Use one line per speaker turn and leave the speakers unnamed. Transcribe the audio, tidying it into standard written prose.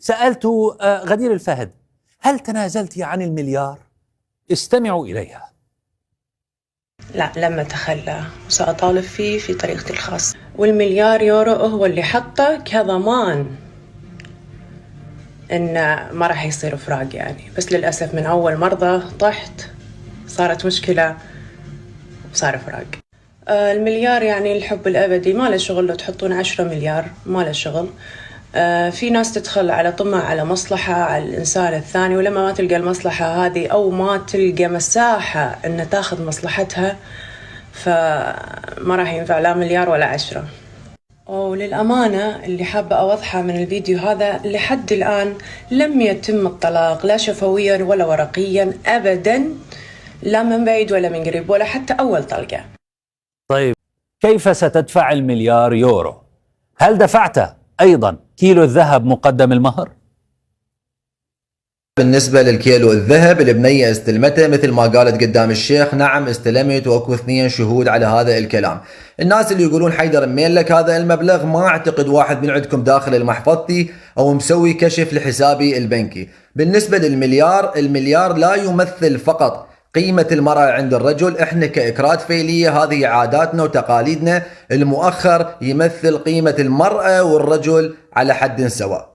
سألت غدير الفهد: هل تنازلت عن المليار؟ استمعوا إليها.
لا، لم أتخلى، وسأطالب فيه في طريقتي الخاصة. والمليار يورو هو اللي حطه كضمان إن ما راح يصير فراق يعني، بس للأسف من أول مرضى طحت صارت مشكلة وصار فراق. المليار يعني الحب الأبدي، ما له شغل لو تحطون 10 مليار، ما له شغل. في ناس تدخل على طمع، على مصلحة، على الإنسان الثاني، ولما ما تلقى المصلحة هذه أو ما تلقى مساحة إن تاخذ مصلحتها، فما راح ينفع لا مليار ولا 10. وللأمانة اللي حابة أوضحها من الفيديو هذا، لحد الآن لم يتم الطلاق لا شفويا ولا ورقيا أبدا، لا من بعيد ولا من قريب، ولا حتى أول طلقة.
طيب، كيف ستدفع المليار يورو؟ هل دفعت أيضا كيلو الذهب مقدم المهر؟
بالنسبة للكيلو الذهب البنية استلمته مثل ما قالت قدام الشيخ. نعم استلمت، واكو 2 شهود على هذا الكلام. الناس اللي يقولون حيدر مين لك هذا المبلغ، ما اعتقد واحد من عندكم داخل المحفظتي او مسوي كشف لحسابي البنكي. بالنسبة للمليار، المليار لا يمثل فقط قيمة المرأة عند الرجل. احنا كإكراد فيلية هذه عاداتنا وتقاليدنا، المؤخر يمثل قيمة المرأة والرجل على حد سواء.